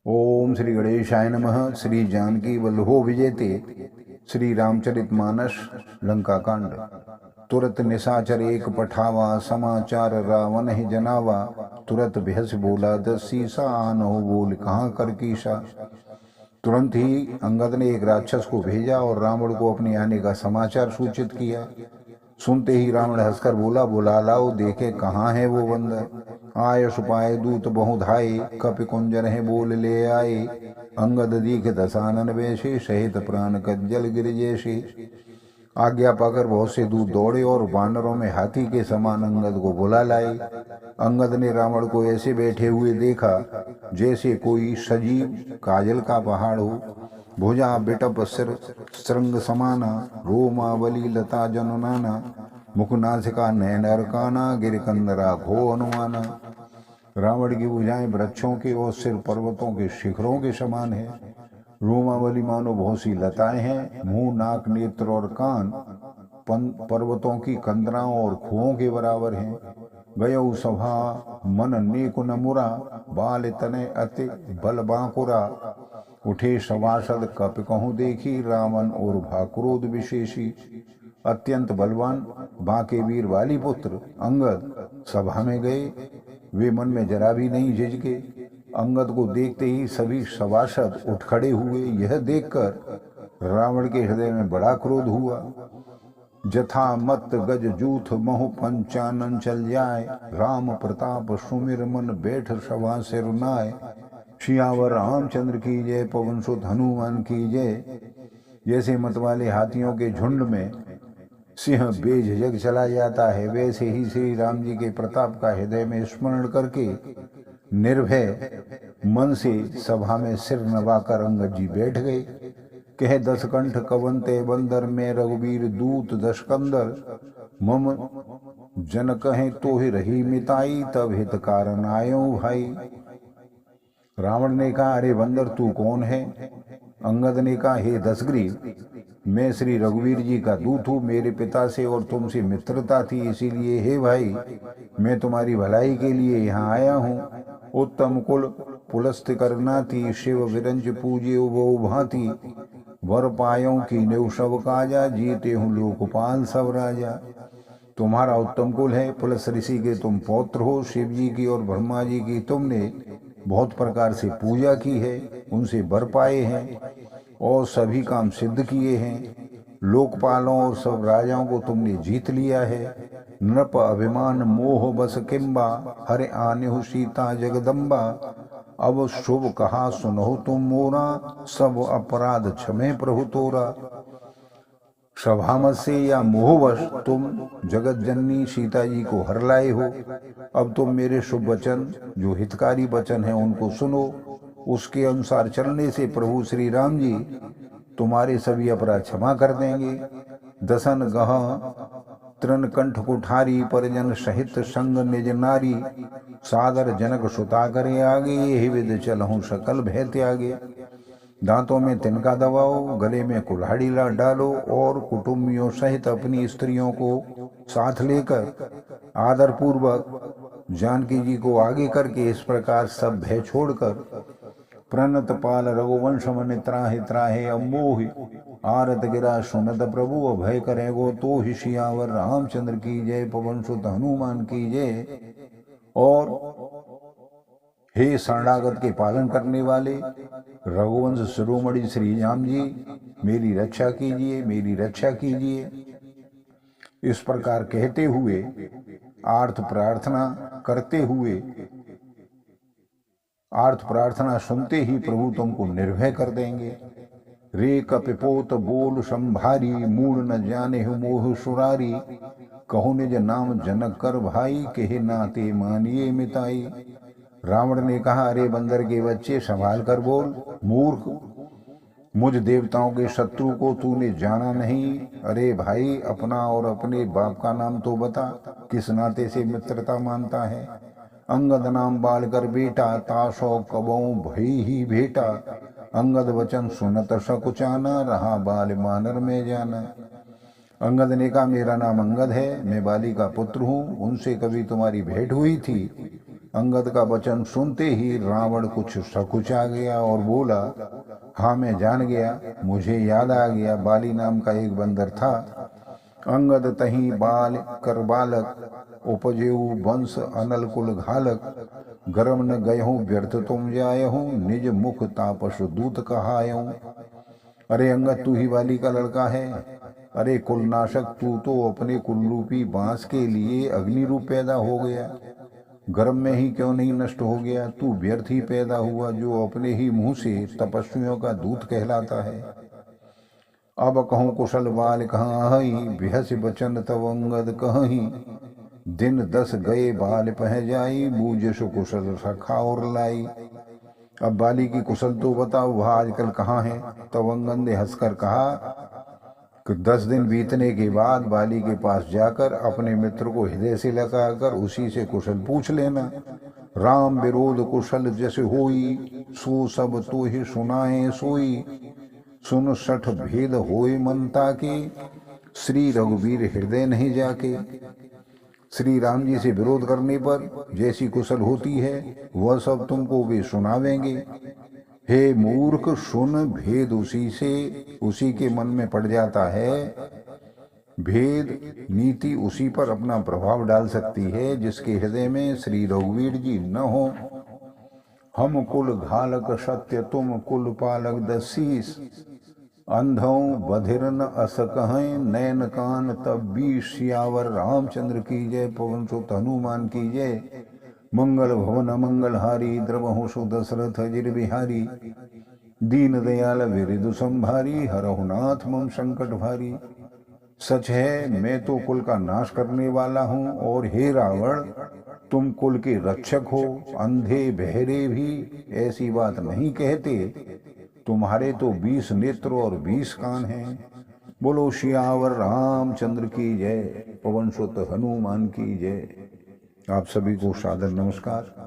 ओम श्री गणेशाय नमः। श्री जानकी वल्लभो विजेते। श्री रामचरितमानस लंका कांड। तुरत निशाचर एक पठावा, समाचार रावण ही जनावा। तुरत बेहस बोला दसीसा, आनहु बोल कहाँ कर कीसा। तुरंत ही अंगद ने एक राक्षस को भेजा और रावण को अपने आने का समाचार सूचित किया। सुनते ही रावण हंसकर बोला, बुला लाओ, देखे कहाँ है वो बंदर। आयस पाए दूत बहु धाये, कपि कुंजर है बोल ले आए। अंगद दीख दसानन वैसे, सहित प्राण कज्जल गिर जैसे। आज्ञा पाकर बहुत से दूत दौड़े और वानरों में हाथी के समान अंगद को बुला लाए। अंगद ने रावण को ऐसे बैठे हुए देखा जैसे कोई सजीव काजल का पहाड़ हो। भुजा बिटप सिर श्रृंग समाना, रोमावली लता जननाना। मुखनासिका नयन अरकाना, गिरकंदरा घो अनुमाना। रावण की भुजाएं वृक्षों के और सिर पर्वतों के शिखरों के समान है। रोमावली मानो बहुत सी लताएं हैं। मुंह, नाक, नेत्र और कान पर्वतों की कंदराओं और खुओं के बराबर हैं। गयो सभा मन नेक न मुरा, बाल तने अति बल बांकुरा। उठे सभासद कपि कहूँ देखी, रावण और भाक्रोध विशेषी। अत्यंत बलवान बांके वीर वाली पुत्र अंगद सभा में गए। वे मन में जरा भी नहीं झिझके। अंगद को देखते ही सभी सभासद उठ खड़े हुए। यह देखकर रावण के हृदय में बड़ा क्रोध हुआ। जथा मत गज जूथ महु पंचानन चल जाए, राम प्रताप सुमिर मन बैठ सभा से रुनाए। सियावर रामचंद्र की जय, पवन सुत हनुमान की जय। जैसे मतवाले हाथियों के झुंड में सिंह बेझिझक चला जाता है, वैसे ही श्री राम जी के प्रताप का हृदय में स्मरण करके निर्भय मन से सभा में सिर नवाकर अंगद जी बैठ गए। कह दसकंठ कवंते बंदर, में रघुवीर दूत दशकंदर। मम जन कहें तो ही रही मिताई, तब हित कारण आयो भाई। रावण ने कहा, अरे बंदर तू कौन है। अंगद ने कहा, हे दशग्रीव, मैं श्री रघुवीर जी का दूत हूँ। मेरे पिता से और तुमसे मित्रता थी, इसीलिए हे भाई मैं तुम्हारी भलाई के लिए यहाँ आया हूँ। उत्तम कुल पुलस्त करना थी, शिव विरंज पूजे वो भांति। वर पायों की नेव सब काजा, जीते हूँ लोकपाल सब राजा। तुम्हारा उत्तम कुल है, पुलस ऋषि के तुम पौत्र हो। शिव जी की और ब्रह्मा जी की तुमने बहुत प्रकार से पूजा की है, उनसे वर पाए हैं और सभी काम सिद्ध किए हैं। लोकपालों और सब राजाओं को तुमने जीत लिया है। नृप अभिमान मोह बस किम्बा, हरे आने हो सीता जगदम्बा। अब शुभ कहा सुनो तुम मोरा, सब अपराध क्षमे प्रभु तोरा। स्वभाव से या मोहवश तुम जगत जननी सीता जी को हर लाए हो। अब तुम मेरे शुभ वचन जो हितकारी वचन है उनको सुनो। उसके अनुसार चलने से प्रभु श्री राम जी तुम्हारे सभी अपराध क्षमा कर देंगे। दसन गह तृण कंठ कुठारी, परिजन सहित संग निज नारी। सादर जनक सुता करे आगे, यही विद चलहूँ सकल भय त्यागे। दांतों में तिनका दबाओ, गले में कुल्हाड़ी डालो और कुटुंबियों सहित अपनी स्त्रियों को साथ लेकर आदर पूर्वक जानकी जी को आगे करके इस प्रकार सब भय छोड़कर प्रणत पाल रघुवंश मन त्राहि त्राहे अमोहि। आरत गिरा सुनत प्रभु, अभय करेगो तो ही। सियावर रामचंद्र की जय, पवन सुत हनुमान की जय। और हे शरणागत के पालन करने वाले रघुवंश शिरोमणि श्री राम जी, मेरी रक्षा कीजिए, मेरी रक्षा कीजिए। इस प्रकार कहते हुए आर्थ प्रार्थना सुनते ही प्रभु तुमको निर्भय कर देंगे। रे कपिपोत बोल संभारी, मूड न जाने हो मोह सुरारी। कहो निज नाम जनक कर भाई, कहे नाते मानिए मिताई। रावण ने कहा, अरे बंदर के बच्चे संभाल कर बोल। मूर्ख, मुझ देवताओं के शत्रु को तूने जाना नहीं। अरे भाई, अपना और अपने बाप का नाम तो बता, किस नाते से मित्रता मानता है। अंगद नाम बाल कर बेटा, तासो कबऊ भई ही भेटा। अंगद वचन सुनत सकुचाना, रहा बाल मानर में जाना। अंगद ने कहा, मेरा नाम अंगद है, मैं बाली का पुत्र हूँ। उनसे कभी तुम्हारी भेंट हुई थी। अंगद का वचन सुनते ही रावण कुछ सकुचा गया और बोला, हाँ मैं जान गया, मुझे याद आ गया, बाली नाम का एक बंदर था। अंगद तही बाल कर बालक, उपजेऊ वंश अनल कुल घालक। गर्म न गयहूँ व्यर्थ तुम जायहूँ, निज मुख तापस दूत कहायहूँ। अरे अंगद, तू ही बाली का लड़का है। अरे कुलनाशक, तू तो अपने कुलरूपी बांस के लिए अग्नि रूप पैदा हो गया। गर्म में ही क्यों नहीं नष्ट हो गया? तू व्यर्थ ही पैदा हुआ, जो अपने ही मुंह से तपस्वियों का दूत कहलाता है। अब कहूँ कुशल बाल कहाही, बिहस बचन तव अंगद कहीं। दिन 10 गए बाल पह जाई, बूझ सु कुशल सखा और लाई। अब बाली की कुशल तो बताओ, वह आजकल कहाँ है? तब अंगद ने हंसकर कहा कि 10 दिन बीतने के बाद बाली के पास जाकर अपने मित्र को हृदय से लगाकर उसी से कुशल पूछ लेना। राम विरोध कुशल जैसे होई, सो सब तो ही सुनाए सोई। सुन 60 भेद होए मनता के, श्री रघुवीर हृदय नहीं जाके। श्री राम जी से विरोध करने पर जैसी कुशल होती है वह सब तुमको वे सुनावेंगे। हे मूर्ख, सुन, भेद उसी के मन में पड़ जाता है। भेद नीति उसी पर अपना प्रभाव डाल सकती है जिसके हृदय में श्री रघुवीर जी न हो। हम कुल घालक सत्य, तुम कुल पालक दसीस। अंधों बधिरन अस कहें, नैन कान तब भी सियावर रामचंद्र की जय। पवन सुत हनुमान की जय। मंगल भवन मंगलहारी, द्रवहु सु दशरथ अजिर बिहारी। दीन दयाल विरिदु संभारी, हरहु नाथ मम संकट भारी। सच है, मैं तो कुल का नाश करने वाला हूँ, और हे रावण, तुम कुल के रक्षक हो। अंधे बहरे भी ऐसी बात नहीं कहते। तुम्हारे तो 20 नेत्र और 20 कान हैं। बोलो सियावर रामचंद्र की जय, पवन सुत हनुमान की जय। आप सभी को सादर नमस्कार।